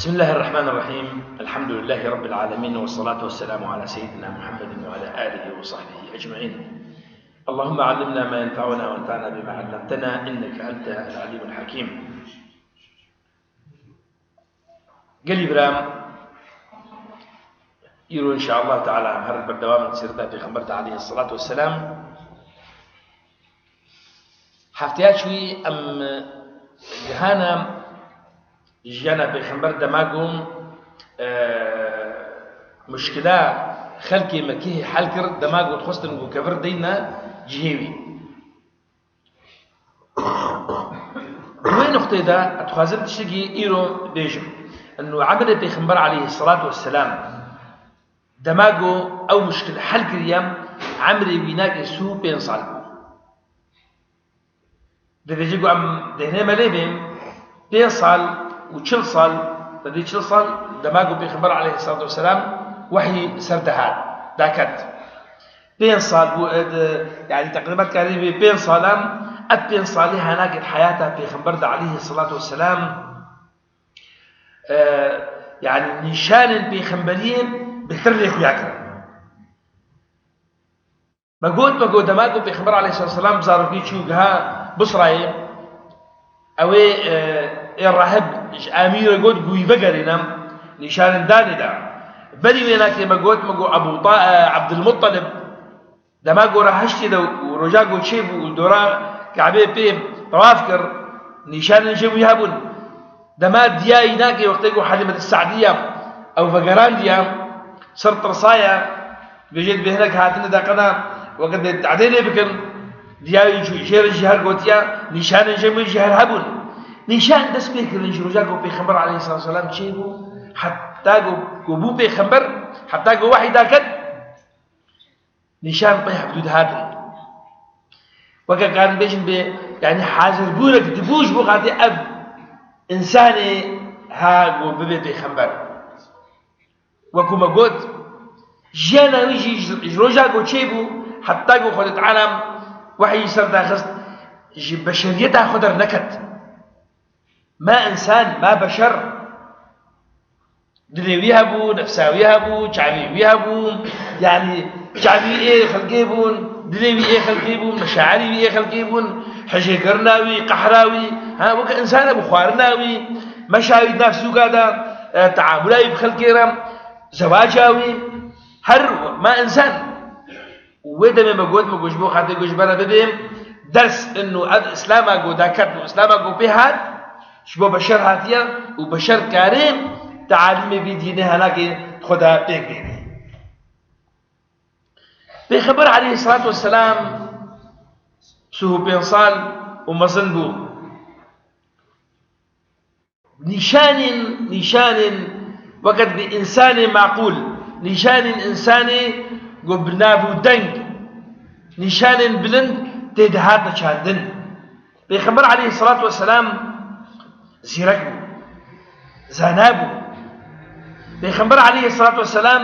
بسم الله الرحمن الرحيم. الحمد لله رب العالمين، والصلاة والسلام على سيدنا محمد وعلى آله وصحبه أجمعين. اللهم علمنا ما ينفعنا وانفعنا بما علمتنا، إنك أنت العليم الحكيم. قال برام يرو إن شاء الله تعالى هرب بالدوام سيرته في خبرت عليه الصلاة والسلام. حفتيات شوي أم جهانا جانا بخبر دماغهم مشكلة خلقي مكيه حلكر دماغه تخصن وكفر دينا جهوي وين نقطة ده أتخازن تشتكي إيرو بيجم إنه عمل بخبر عليه الصلاة والسلام دماغه أو مشكلة حلكر يم عمري بيناك سو بينصال ده بيجيكو أم دهنا مليبهم بينصال وشل صال تدي شل صال دماغه بيخبر عليه الصلاة والسلام وحي سردهات داكت بين صال يعني تقريبا كان بين صالام أبين صالها هناك الحياة بيخبر عليه الصلاة والسلام يعني نشان بيخبرين بترليك بياكل بقول دماغه بيخبر عليه الصلاة والسلام زاربي شو جها بصرايم أوي الراهب أمير قد قوي بقرنا نشان داني دا بدي وينك ما قلت أبو عبد المطلب ده ما قو راهشتي ده ورجاء قد شيب والدورا كعبي بيم طوافكر نشان نجيب يهبون ده ما دياي ناكي وقت يقول حليمة السعدية أو فقران ديا صرت رصايا بيجيت بهناك هاتنا دا قنا وقد عديني بكن دياي يشير الجهر قوتيا نشان نجيب الجهر هبون نشان دس بيك اللي رجاكو بيخبر عليه الصلاة والسلام شيبو حتى جو بيخبر حتى جو واحد داكد نشان طيح حدود هذا وكان بيجن بي يعني حاضر بولك تبوش بوقاتي أب إنساني ها جو بيخبر وكما قلت جانا ويجي رجاكو شيبو حتى جو خدت عالم وحي يسر داخست بشريتها خدر نكت ما إنسان ما بشر دلي ويهبو نفساوي يهبو شعبي ويهبو يعني شعبي إيه خلقيبون دلي إيه خلقيبون مشاعري إيه خلقيبون حجي قرناوي قحراوي ها وك إنسان أبو خوارناوي مشاوي نفسه قادا تعاملاوي بخلقيرم زواجاوي هر ما إنسان وده ما بقول ما جوجبو خاطر جوجبنا بديم درس إنه الإسلام أقو داكت الإسلام أقو بهاد شبه بشر هاتيا وبشر كريم تعاليم بيدينه هناك خدا بيجي بخبر عليه الصلاة والسلام سوه بينصال ومصنبو نشان وقت بإنسان معقول نشان إنساني قبنابو دنج نشان بلند تدهات شاندن بخبر عليه الصلاة والسلام زيركبو زانابو بيخبر عليه الصلاة والسلام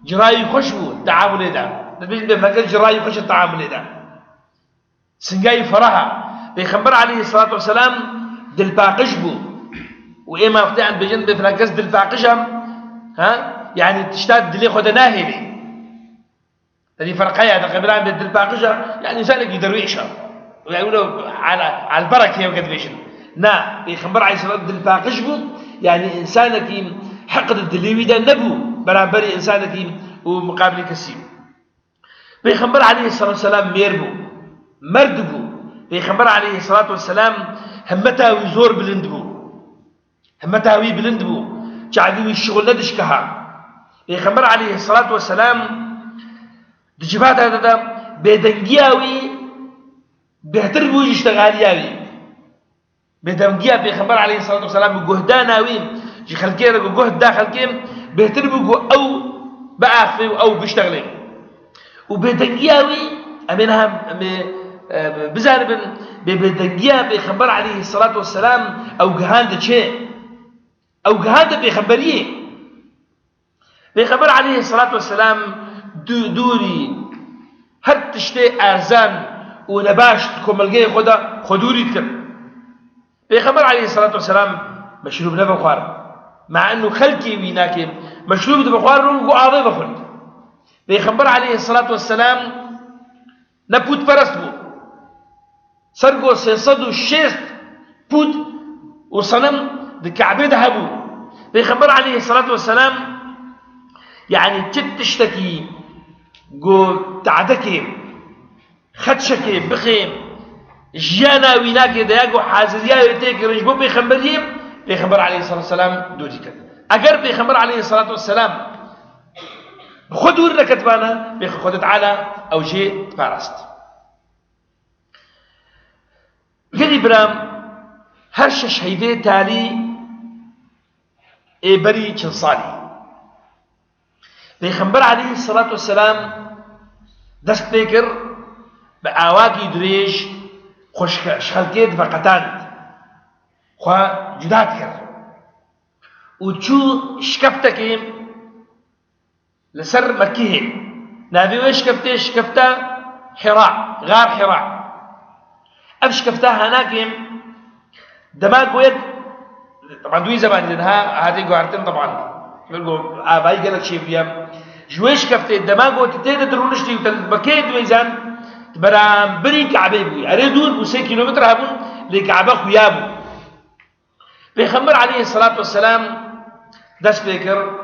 جراي خشبو التعامل ده نبي بفكر جراي خش التعامل ده سنجاي فرها بيخبر عليه الصلاة والسلام دلباقشبو وإما وقتها بجنب بفرقس دلباقشم ها يعني تشتاد دلي خد ناهلي هذه فرقية ده قبلان بالدلباقشة يعني إنسان يدرويشة ويقولوا على البركة وقد بيشن نا بيخبر عليه الصلاة والسلام دلباقشبو يعني إنسانك حقد الدليوي ده نبو برابري إنسانك ومقابل كسيب بيخبر عليه الصلاة والسلام ميربو مردبو بيخبر عليه الصلاة والسلام همتها وزور بلندبو همتها وي بلندبو جعلوا الشغل ندشكها بيخبر عليه الصلاة والسلام دجبات هذا بيدنجياوي بيهتربو يشتغالياوي بدمجيا بيخبر عليه الصلاة والسلام جهداناوي جي خلكير جهد داخل كيم بيهتربوا أو بأخفي أو بيشتغلين وبدنجياوي أمينها بزارب بدنجيا بيخبر عليه الصلاة والسلام أو جهاد شيء أو جهاد بيخبريه بيخبر عليه الصلاة والسلام دوري هل تشتي أرزان ونباش تكون ملقيه خدوري تكم بيخبر عليه الصلاة والسلام مشروب نبا خوار مع أنه خلقي ويناكي مشروب ده بخوارهم قعاضي بخل بيخبر عليه الصلاة والسلام نبوت فرسبو سرقو سيصدو الشيست بود وصنم بكعبه ذهبو بيخبر عليه الصلاة والسلام يعني تشتكي قو تعدكي خدشكي بخيم جيانا ويناكي دياغو حازريا يتيك رجبو بيخبر عليه الصلاة والسلام دوتيك اگر بيخبر عليه الصلاة والسلام خود ورنا كتبانا بيخد تعالى او شيء تبارست قال برام هرش شهيدي تالي بري چنصالي بيخبر عليه الصلاة والسلام دست بيكر بآواقي دريش خوش شخلقيت فقطاند خوا جداد كر وچو شكفتك لسر مكيه نابي وش شكفته حراء غار حراء أفش كفتها هناك دماغ ويد طبعا دوي زمان لأنها هذه قارتين طبعا يقولوا آباي قالت شيء فيها جويش كفته دماغ وتتيد درونشتي وتبكيد ويزان تبرام بري كعبه بوي أريدون وسي كيلومتر هبون لكعبه خيابو بيخمر عليه الصلاة والسلام داس بيكر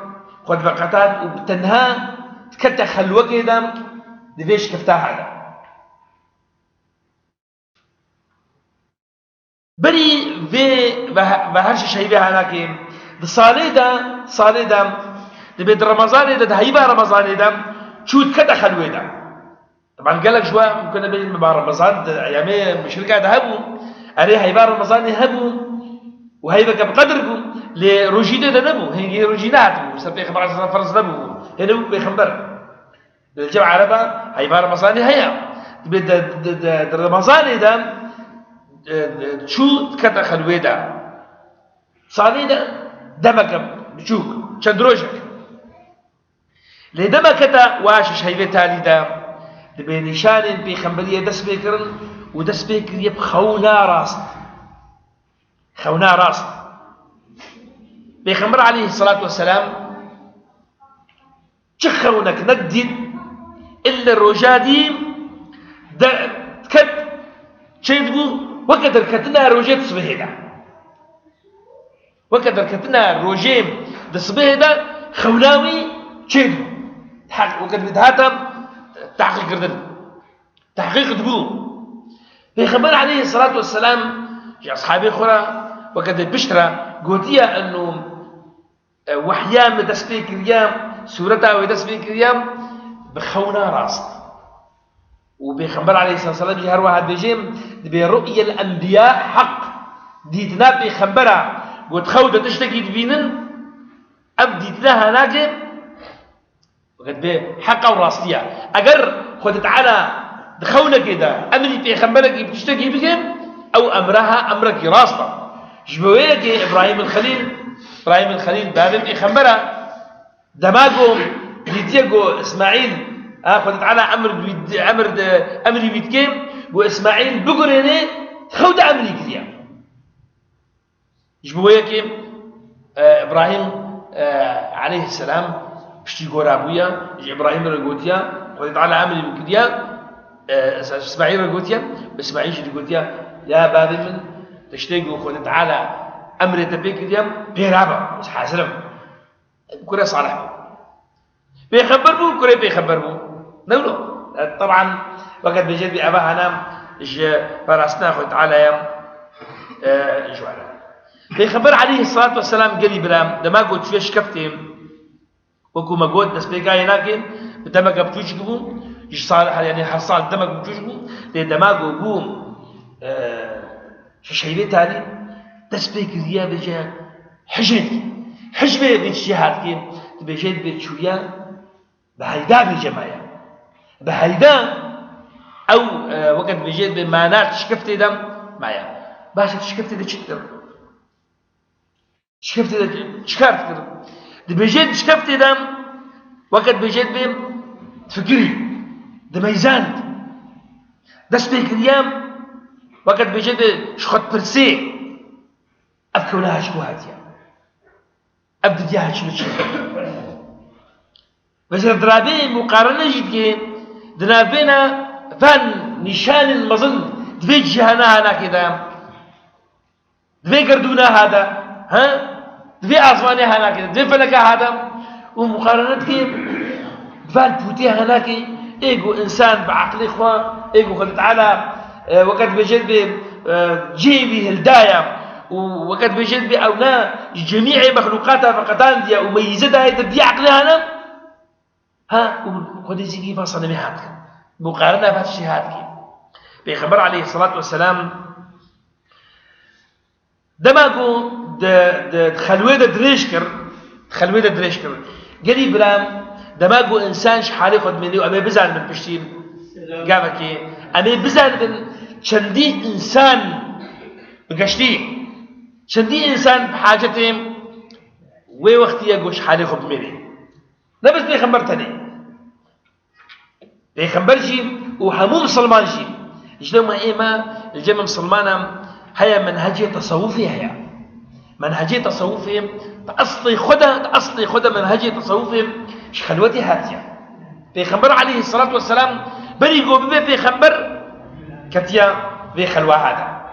خد فقطات وبتنها تكتخ خلوة كده دفيش كفتها هذا بري في بهرش شيء هناك صالي دا دبيت رمضان ده هيبة رمضان ده شو تكتخ خلوة ده طبعا قال لك شوية ممكن بين رمضان أيامي مشركة ذهبوا أري هيبة رمضان يهبوا وهيبة بقدركم لروجيده ده نبو هي روجينات وسبي خبر على فرز نبو هنا بيخبر بالجمع عربة هيبة رمضان هيا بد رمضان ده شو كذا خلوه ده صالي ده دمك بشوك شندروجك لدمك كذا واش هيبة تالي ده بنشان بيخبريه دس بيكرن ودس بيكر يبخونا راست بيخبر عليه الصلاة والسلام تخونك ندد إلا الرجاديم كد شيدبو وقدر كتنا روجيت صبهدا وقدر كتنا روجيم دصبهدا خوناوي شيدبو وقد بدهاتم تحقيق دبو بيخبر عليه الصلاة والسلام يا أصحابي خرا وقد بشرى قوتيا أنه وحيام دسبيك اليام سورتها ودسبيك اليام بخونا راست وبيخبر عليه الصلاة والسلام جهر واحد بيجيم برؤية الأنبياء حق ديتنا بيخبرها وتخوض تشتكي تبينن أبديتنا هناك وقد بحق وراستيا أجر خدت على دخونا كده أمري بيخبرك بتشتكي بكم أو أمرها أمرك راسطة جبويك إبراهيم الخليل بابن بيخبرها دماغهم بيتيجو إسماعيل خدت على أمري بيتكم وإسماعيل بقرني خود أمري كذا جبويك إبراهيم عليه السلام بشتي قرابويا إبراهيم رجوتيا خدت على أمري كذا إسماعيل رجوتيا إسماعيل رجوتيا يا بابي من تشتاق وخدت على أمر تبيك اليوم بيرابا بس حاسرم كره صالح بيخبر بو كره بيخبر بو نقوله طبعا وقت بجد بأباها نام فرسنا خدت على يوم جوالا بيخبر عليه الصلاة والسلام قالي برام دما قلت فيش كفتهم وكو ما قلت نسبيقا هناك بدمك بتوشكبو يش صالح يعني حصال دمك بتوشكبو لدما قوم شيء تاني تسبيك اليا بجا حجبه باجتهاد كي بجد بتشويا بهيدا بجماعه بهيدا او وقت بجد بمانات شكفتي دم معايا باش شكفتي ده تشتر شكفتي ده شكرت ده بجد شكفتي دم وقت بجد بم تفكري ده ميزان تسبيك اليوم وقت بجد شخط برسي أبكولها شكوهاتيا أبدأ ديها شنو بس درابي مقارنة جد درابينا فان نشان المظن دفي جهنا هنا كذا دفي قردونا هذا ها دفي أسماني هنا كذا دفي فلكا هذا ومقارنة كيف فان بوتي هناك إيجو إنسان بعقل إخوة إيجو خلت على وقت بجد جيبه الداية وقت بجد بأونا جميع مخلوقاتها فقطان دي وميزتها يتبدي عقلها هنا ها وخذي زي كيف صنمي هاتك مقارنة بهالشيء هاتك بيخبر عليه الصلاة والسلام دماغو خلوه دريشكر قالي برام دماغو إنسان شحالي خد مني وأمي بزعل من بشتين قابكي أمي بزعل من شندي إنسان بقشتي شندي إنسان بحاجتهم ووقتي يقول شحالي خد مني لا بس بيخبر تاني بيخبر جي وحمو مسلمان جي جلو ما إيما الجمع مسلمانا هيا منهجية تصوفي هيا منهجية تصوفي تأصلي خدا منهجية تصوفي خلوتي هاتيا بيخبر عليه الصلاة والسلام بريقو ببي بيخبر كتيا في خلوة هذا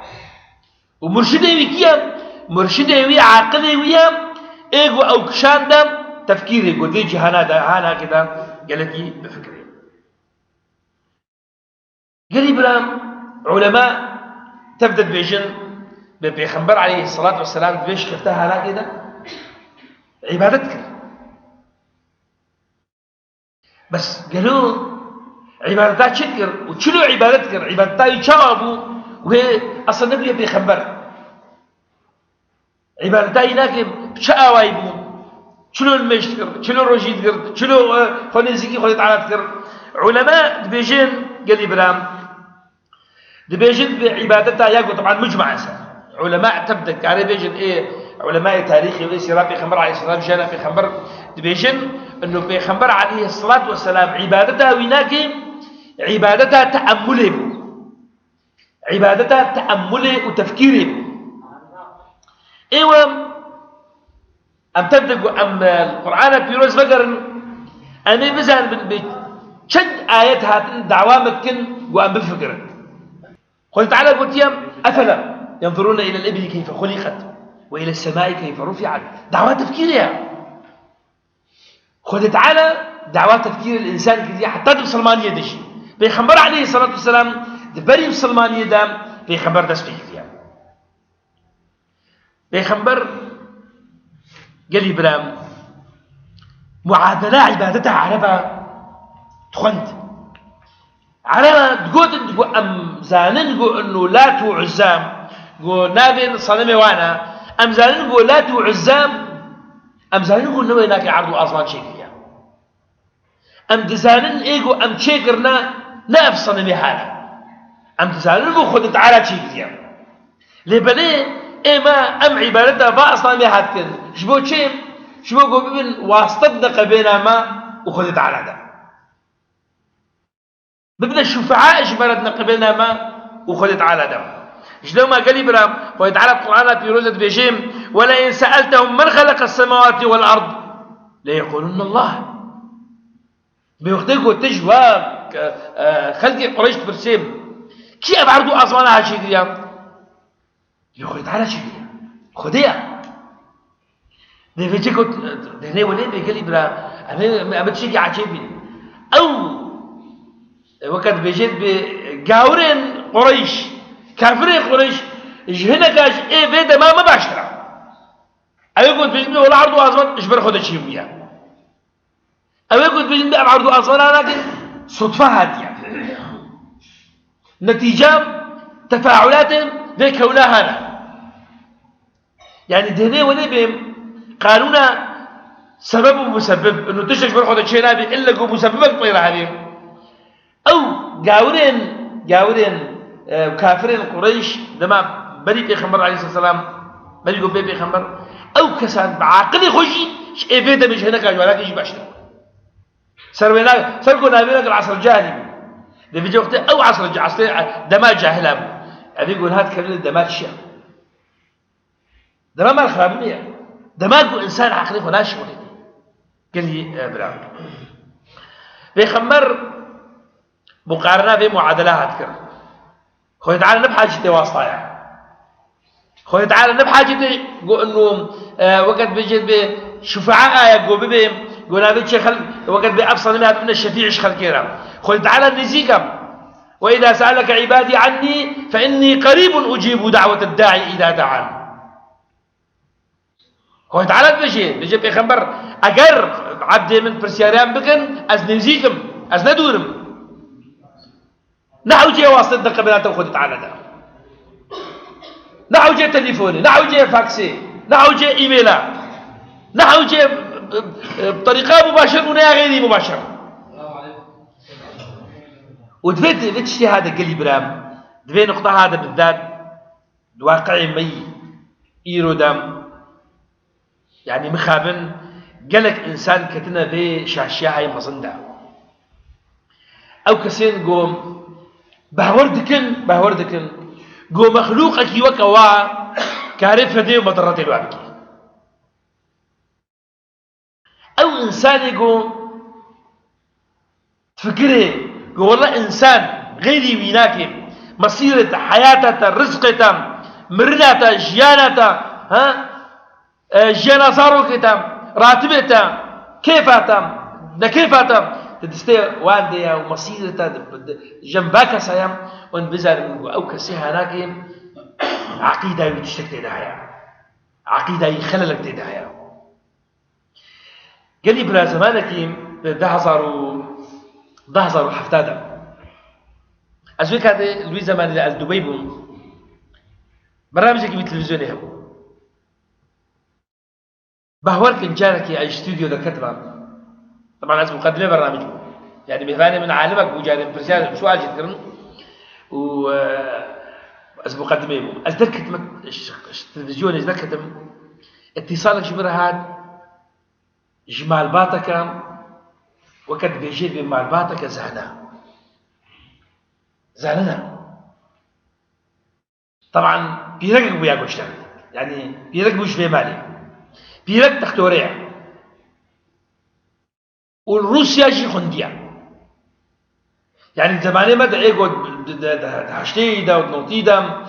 ومرشده ويكيا مرشده ويا عاقله ويا ايغو او كشاندا تفكيري يقول ذي هانا كده قالتي بفكري قال برام علماء تبدأ بيجن بيخبر عليه الصلاة والسلام بيش كفتها هانا كده عبادتك بس قالوا عبادتها شكر وشلو عبادتك عبادتها يشابوا وهي أصلا نبي بيخبر عبادتها هناك شقا وايبو شلو المشتكر شلو الرشيد شلو خلي زكي خلي تعالى تكر علماء دبيجين قال إبراهيم دبيجين بعبادتها يقول طبعا مجمع علماء تبدأ كاري بيجين إيه علماء تاريخي وإيه سيراب بيخبر عليه الصلاة والسلام جانا بيخبر دبيجين إنه بيخبر عليه الصلاة والسلام عبادتها ويناك عبادتها تأمله وتفكيره ايوه ام تبدأ ام القرآن بيروز بقر امي بزان شد آيات هاتن دعوامتكن وام بفكر قل تعالى قلت يا افلا ينظرون الى الابل كيف خلقت والى السماء كيف رفعت دعوات تفكيرها قل تعالى دعوات تفكير الانسان كذي حتى بسلمان يدش بيخبر عليه الصلاة والسلام دبري بسلمان يدام بيخبر دس فيه بيخبر قال إبراهيم معادلة عبادتها عربة تخنت عربة تقول أم زانن تقول إنه لا تعزام تقول نابين صنمي وانا أم زانن تقول لا تعزام أم زانن تقول نوي هناك عرض أصلا شكريا أم تزانن إيجو أم شكرنا ناف صنمي حالا أم تزانن تقول خد تعالى شكريا لبليه إما أم عبادتها فأصلا ما هاتكن شبو تشيم شبو قبل واسطتنا بينما وخذت على ده ببدأ الشفعاء اجبرتنا قبلنا ما وخذت على ده شلو ما قال إبراهيم ويتعالى القرآن في روزة بيجيم ولئن سألتهم من خلق السماوات والأرض ليقولون الله بيختلقوا تجواب خلقي قريش برسيم كي أبعردوا أصوانها شيء ديام يقول تعالى شيء خديها ده بيجي كنت ده هنا ولا بيقول لي برا أنا بتشجي عجيبني أو وقت بيجي بجاورين قريش كافرين قريش هنا كاش إيه بيدا ما باشترى أيقول بيجي ولا عرضوا أصلا إيش برا خد شيء وياه أيقول بيجي عرضوا أصلا لكن صدفة هادية نتيجة تفاعلاتهم ذيك كونها هنا يعني دهني ولا بهم قانونا سبب ومسبب انه تشتش برخو الشيء نابي الا جو مسببك طير عليه او جاورين كافرين قريش لما بري بيخمر عليه الصلاه والسلام بري جو بيخمر او كسان بعقل خوشي ايه بيدا مش هناك ولا كيش باشتر سرقوا نابينا العصر الجاهلي ده بيجي وقت او عصر دماء جاهلام أبي يقول هات كلمة دمات الشام دماء ما الخرابنية دماغ إنسان عقلي ولا شغلي قال لي برام بيخمر مقارنة بمعادلة هتكر خوي تعالى نبحاجة واسطة خوي تعالى نبحاجة إنه وقت بيجي بشفعاء يقول ببي قلنا بيجي وقت بأفصل منها من الشفيع خل كيرا خوي تعالى نزيكم وإذا سألك عبادي عني فإني قريب أجيب دعوة الداعي إذا دعان خوي تعالى بيجي بيخمر أجر عبد من برسياريان بكن أز نزيكم أز ندورم نحو جي واسطة قبلات الخود تعالى ده نحو جي تليفوني نحو جي فاكسي نحو جي إيميلا نحو جي بطريقة مباشرة ولا غير مباشرة ودفيت شيء هذا قال برام دفي نقطة هذا بالذات واقعي مي إيرو دام يعني مخابن قالك إنسان كتنا ذي شاشية هاي مصندة أو كسين قوم بهوردكن قوم مخلوقك وكوا كارثة دي ومضرات الوابك أو إنسان يقوم تفكره قول والله إنسان غيري ويناك مصيرة حياته رزقته مرنته جيانته جيانا صاروكته راتبته كيفته نكيفته تدستي وانديا ومصيرته جنبك سيام ونبزر أو كسيها هناك عقيدة يتشتك تدعيها عقيدة يخللك تدعيها قال لي بلا زمانك دهزر حفتادا أزويك هذا لوي زمان اللي دبي بوم برامجك بالتلفزيون يهو بهورك إنجارك يا استوديو دكتور طبعا لازم مقدمة برنامج يعني مثلا من عالمك وجانب برسالة شو عاجل كرن و أز مقدمة بوم أذكرت التلفزيون أذكرت اتصالك شبره هاد جمال باتك وقت بيجي بمال باتك زهنا طبعا بيرقق ويا قشتن يعني بيرقق وش بمالي بيرقق تختوريع والروسيا جي خنديا يعني زمانه ما دعي قد هشتي دا ونوتي دا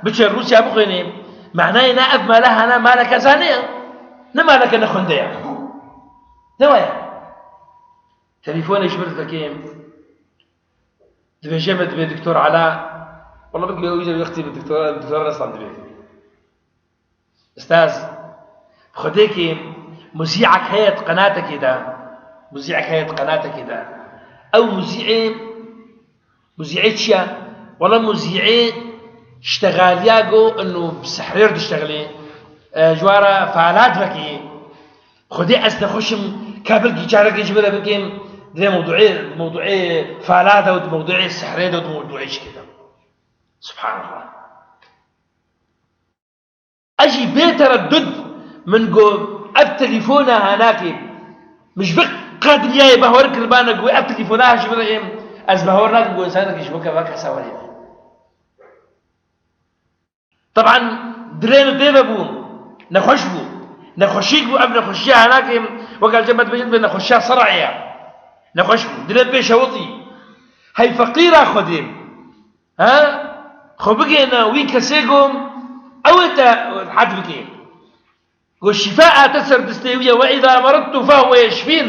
بتشر روسيا بخيني معناه نائب مالها أنا مالك زانية نمالك نخنديا نوايا تليفوني يشبرت لكيم دبي جامد دبي دكتور علاء والله بدك يجي يختي بالدكتور اصلا دبي استاذ خديك مذيعك هيئة قناتك كده مذيعك هيئة قناتك كده او مذيعي شيا والله مذيعي اشتغالياقو انه بسحرير تشتغلي جوارا فعالات بكي خدي استخشم كابل جيجارك يجبرها بكيم ده موضوعي فعالات او موضوعي السحرية او موضوعي كده سبحان الله اجي بيت تردد من جو اب تليفونها هناك مش بق قادر ياي بهورك البانا جو اب تليفونها جبرها از بهورناك جو انسانك يشبكها باك حساوري طبعا درين ديفا بوم نخشيك بو اب نخشيها هناك وقال جمعت بجد نخشيها صرعيه نخش دلت بيش وطي هاي فقيرة خديم خبقينا ويكسيقهم أو أنت حد بكي والشفاء تسر دستيوية وإذا مرضت فهو يشفين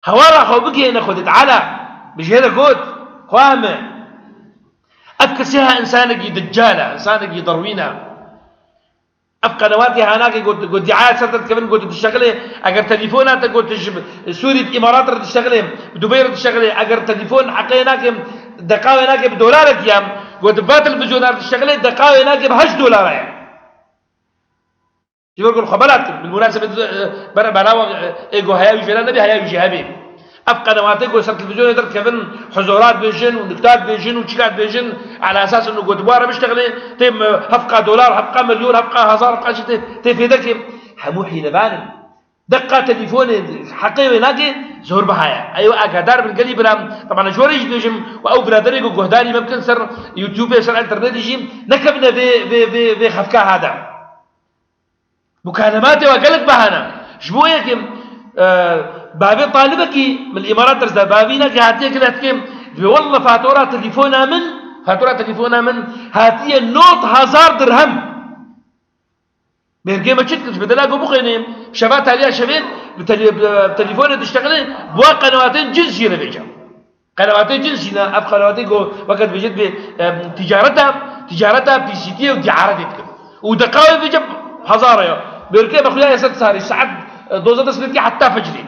هوارا خبقينا خدت على بجهد قد قوامة أبكسيها إنسانك دجالة إنسانك ضروينة أبقى نواتي هناك قلت دعاية سرطت كمان قلت تشتغلي أجر تليفونات قلت سوري بإمارات رد تشتغلي بدبي رد تشتغلي أجر تليفون حقيناك دقاوي هناك بدولار يام قلت باتل بجونار تشتغلي دقاوي هناك $10 يعني يقول خبرات بالمناسبة براوة إيجو هياوي فلان نبي هياوي جهابي أبقى نواتي قلت سرط التلفزيون يدرت كمان حزورات بيجن ونكتات بيجن وشيكات بيجن على أساس إنه قلت بوارة بيشتغلي تيم هفقى $، هفقى مليون، هفقى هزار، هفقى شيء تفيدك حموحي لبان دقة تليفون حقيقي ناقي زور بهايا أيوة أقدار بالقلي برام طبعا جوريج بيجم أو برادري وجهداني ممكن سر يوتيوب سر إنترنت يجيم نكبنا في خفكا هذا مكالماتي وقالك بهانا شبويك بابي طالبك من الامارات درس بابينا هاتيك لاتكم والله فاتوره تليفونا من هاتيه نوت 1000 درهم بيرجع ما تشتكي بدلاقوا بقيني شبات عليها شبين بتليفون تشتغلين بوا قنواتين جنسية لبيجا قنواتين جنسية أب قنواتين وقت بيجد تجارتها بي سي تي ودعارتها ودقائق بيجا هزارة بيرجع بخليها يسد ساري ساعات دوزة سنتي حتى فجري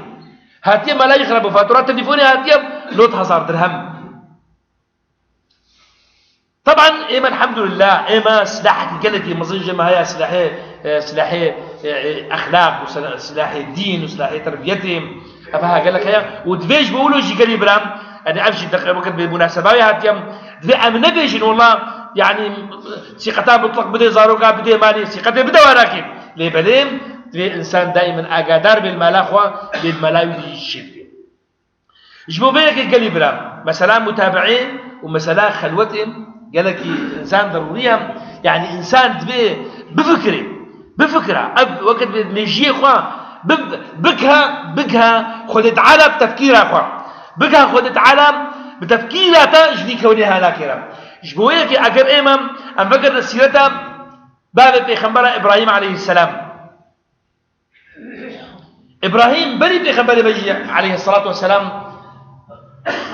هاتيه ما لا يخرب فاتورات تليفوني هاتيه نوت 1000 درهم طبعا إما الحمد لله إما سلاحك قالت مزنجة ما هي سلاحي أخلاق وسلاحي دين وسلاحي تربيتهم أفها قال لك هي ودفيش بقولوا شيء قريب رام أنا أمشي وقت بالمناسبة هاتيم دفي أم نبيش والله يعني ثقتها بطلق بدي زاروكا بدي مالي ثقتها بدي وراكب ليه بليم دفي إنسان دائما أقادر بالملاخوة بالملاوي الشيء جبوا بينك قريب رام مثلا متابعين ومثلا خلوتهم قال لك إنسان ضرورية يعني إنسان تبيه بفكرة وقت بيجي أخوان بكها خدت على بتفكيرها أخوان بكها خدت على بتفكيرها تجدي كونها لاكرة جبوية كي أقر إمام أم فكر السيرة باب بيخنبر إبراهيم عليه السلام إبراهيم بني بيخنبر بيجي عليه الصلاة والسلام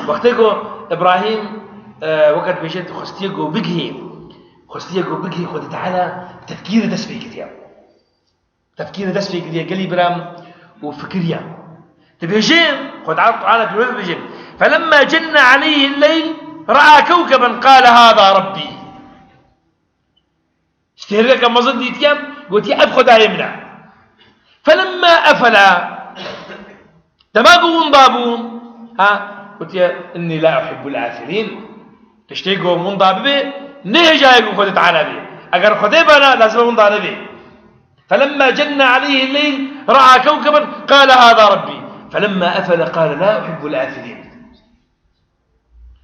وقتكو إبراهيم وقت بيجي خستيقو بكهي خدت على تفكير دسفي كتير تفكير دسفي كتير قال لي برام وفكريا تبيجي خد على في بيجي فلما جن عليه الليل رأى كوكبا قال هذا ربي اشتهر لك مظن ديتيام قلت يا أبخد يمنع فلما أفل تماغوا انضابوا قلت يا إني لا أحب الآفلين تشتيقوا منضاب به نيه جايكم خدت على به أقر خديبنا لازم منضاب به فلما جن عليه الليل رأى كوكبا قال هذا ربي فلما أفل قال لا أحب الآفلين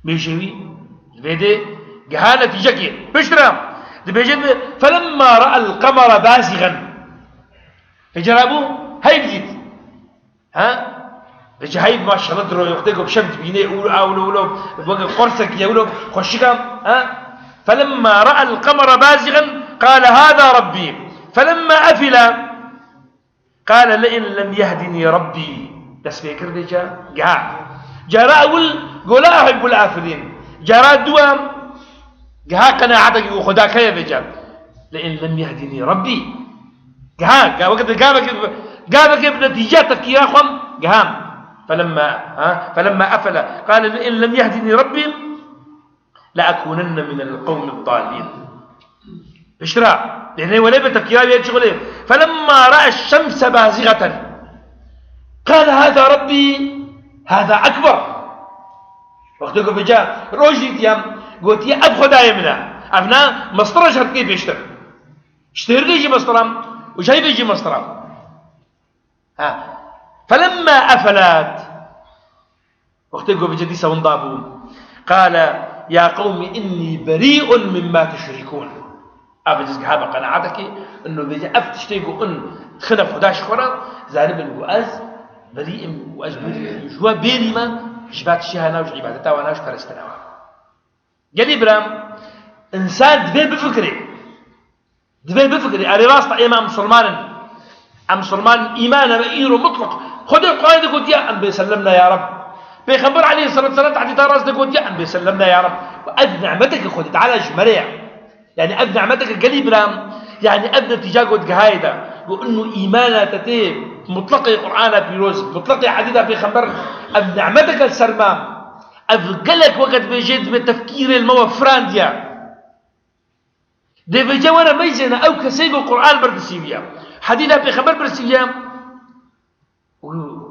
بيجي بيدي جهالة جكي بشرا فلما رأى القمر بازغا فجربوه هاي بجيت بيجي هاي ما شاء الله درو يختكوا بشمس بيني يقولوا بقى قرصك يقولوا خشكم فلما رأى القمر بازغا قال هذا ربي فلما أفل قال لئن لم يهدني ربي تسبيكر ديجا جاء قول لا أحب الآفلين جاء دوام جاء قناعتك وخداك يا رجال لئن لم يهدني ربي جاء وقت جابك بنتيجة تفكير أخوان جاء فلما أفل قال لئن لم يهدني ربي لأكونن من القوم الضالين بشرا لأنه ولا بتفكير بيت شغله فلما رأى الشمس بازغة قال هذا ربي هذا أكبر وقتك بجاء روجي ديام قلت يا أبخد آيمنا أبنا مصطرة شرط كيف يشتغل اشتهر يجي مصطرة وشايف يجي مصطرة فلما أفلت وقتك بجدي سونضابو قال يا قوم إني بريء مما تشركون أبجز قهابة قناعتك إنه بيجي أفتشتيقوا إن تخلف خداش خورا زارب الوأز بريء وأجبري جوا بيني ما جبات الشيها ناوش عبادتا وناوش فرستنا قال إبرام إنسان دبي بفكري أري راسطة إمام مسلمان إيمانا بإيره مطلق خذ القرآن دي قلت يا أن بيسلمنا يا رب بيخبر عليه الصلاة والسلام تحدي تراس دي قلت يا أن بيسلمنا يا رب وأذ نعمتك خذ تعالى جمريع يعني أذ نعمتك قال إبرام يعني أذ نتيجة قلت قهايدا وإنه إيمانا تتيب مطلق القرآن في روز مطلق حديثة في خبر أذ نعمتك السرمام أذ قلك وقت بيجيد بالتفكير الموفران ديا دي بيجي وانا ميزنا أو كسيب القرآن برسيبيا حديثة في خبر برسيبيا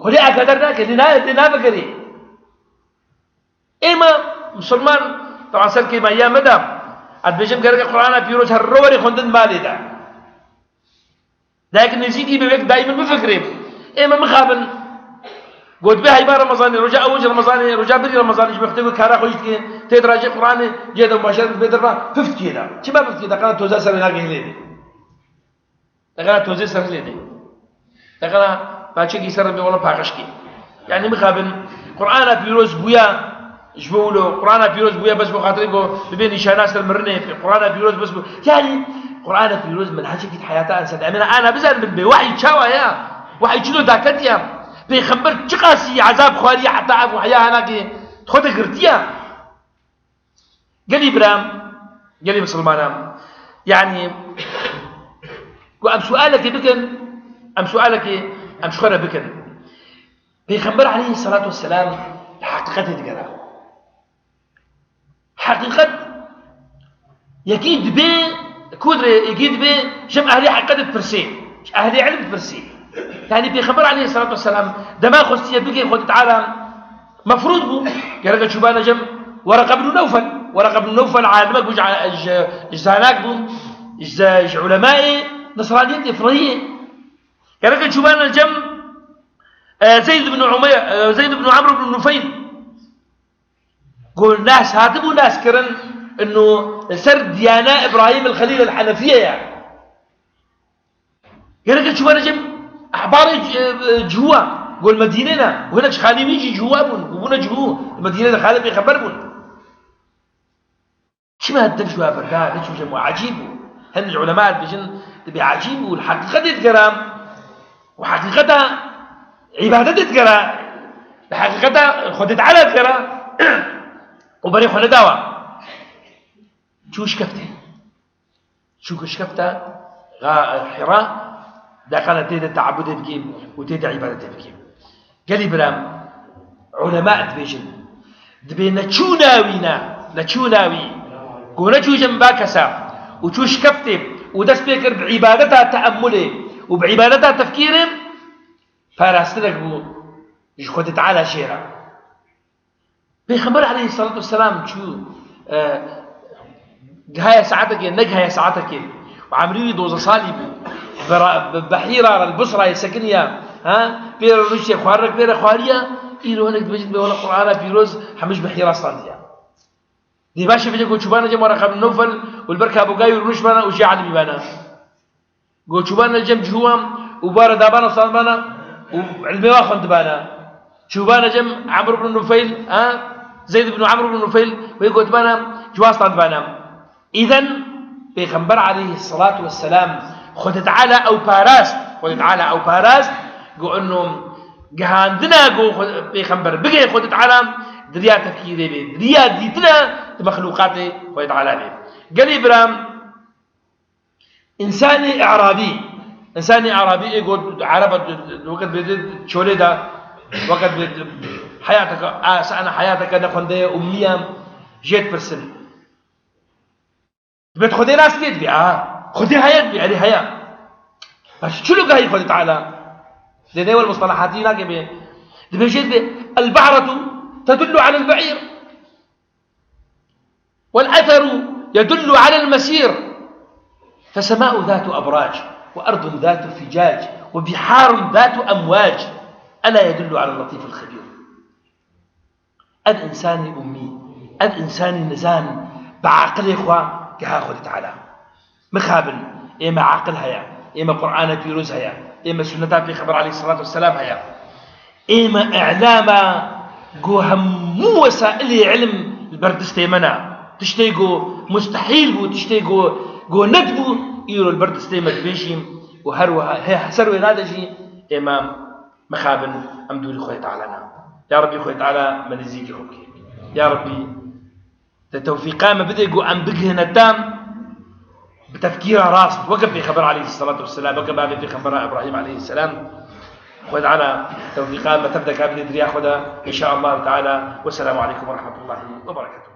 ولي أقدرناك لنا بكري إما مسلمان طبعا سلكي ما أيام مدام أتبجم قرق القرآن في روز هالروري خندن بالي دا لكن نسيتي بيك دائما بفكري إما مخابن قلت بها يبقى رمضاني رجاء أول رمضاني رجاء بدي رمضاني إيش بختبر كارا خويتك تدراجع القرآن جيدا مباشرة بيدرنا ففت كذا شو ما ففت كذا قالت توزع سنة ناقي هليني لقنا توزيع سر ليدي لقنا باشكي سر بي والله باقشكي يعني مخابن قرآن بيروز بويا جبولو قرآن بيروز بويا بس بخاطري ببين نشانات المرنة في قرآن بيروز بس يعني قرآن بيروز منهجك في حياته أنسد أنا بزال من بوحي شاوى يا وحي شنو داكت يا بيخبر تقاسي عذاب خواري حتى عفو حياة هناك خد قرتيا قالي برام قالي مسلمان يعني وأم سؤالك بكن أم سؤالك أم شخرة بكن بيخبر عليه الصلاة والسلام حقيقة تقرأ حقيقة يكيد بي كودر يكيد بي جمع أهلي حقيقة تفرسي أهلي علم تفرسي يعني بيخبر عليه الصلاة والسلام دما خصية بكي خد تعالى مفروض بو قالك شبانا جم ورقة بن نوفل عالمك بوج إجزاناك بو إجز علماء نصرانية إفراهية قالك شبانا الجم زيد بن عمرو بن نفيل قول ناس هاتبوا ناس كرن انه سر ديانة ابراهيم الخليل الحنفية يعني قالك شبانا جم احبار جوا قول مديننا وهناك خالي يجي جوا بون جوا المدينة خالي بيخبر بون شو ما هدف شو هفردان شو جمع عجيب هن العلماء بيجن تبي عجيب والحقيقة تتكلم وحقيقتها عبادة تتكلم الحقيقة خدت على تتكلم وبري خلنا دوا شو شكفته حراء دخلت تيدا تعبد بكيم وتيدا عبادة بكيم قالي برام علماء تبيجن دبينا نشو ناوي قونا شو جنبا كسا وشو شكفته ودس بيكر بعبادتها تأمله وبعبادتها تفكيره فارستلك بو خد تعالى شيرا بيخبر عليه الصلاة والسلام شو هاي ساعتك نجها ساعتك وعمري دوز صالي بحيرة البصرة يسكنيا ها بير روسيا خوارك بير خواريا إيرو هناك بيجد بيقول القرآن بيروز حمش بحيرة صالية دي باشا بيجي قول شبانا جم ورقة بن نوفل والبركة أبو قاي والروش بانا وجي علي بيبانا قول شبانا جم جهوام وبارا دابانا وصالبانا وعلمي واخد بانا شبانا جم عمرو بن نفيل ها زيد بن عمرو بن نفيل ويقول بانا جواز بانا إذن بيغمبر عليه الصلاة والسلام خد تعالى أو باراست قو إنه جهاندنا قو بيغمبر بقي خد تعالى دريا تفكيري بي دريا ديتنا مخلوقاتي خد تعالى بي قال إبرام إنساني أعرابي يقول عربة وقت بدي شولي ده وقت بدي حياتك أنا حياتك أنا خندي أمية جيت برسن بيت خدي ناس كيد بي خدي حياة بي علي حياة باش شو لو قاعد خدي تعالى لأن هو المصطلحات هنا كبي دبي جيت بي البعرة تدل على البعير والأثر يدل على المسير فسماء ذات أبراج وأرض ذات فجاج وبحار ذات أمواج ألا يدل على اللطيف الخبير الإنسان أمي الإنسان النزان بعقل إخوة كهاخذ تعالى مخابل إما عقل هيا إما قرآن بيروز هيا إما سنة في خبر عليه الصلاة والسلام هيا إما إعلام جو هم وسائل علم البردستيمنا تشتيجو مستحيل بو تشتيجو جو ندبو يرو البردستيمة بيشيم وهروها هي حسروا نادجي إمام مخابن أمدوري خوي تعالى يا ربي خوي تعالى من يزيك خوكي يا ربي التوفيقا ما بدأ يقول أن بقهنا التام بتفكير راس وقف في خبر عليه الصلاة والسلام وقف في خبر إبراهيم عليه السلام خوي تعالى توفيقا ما تبدأ كابل يدري أخذها إن شاء الله تعالى والسلام عليكم ورحمة الله وبركاته.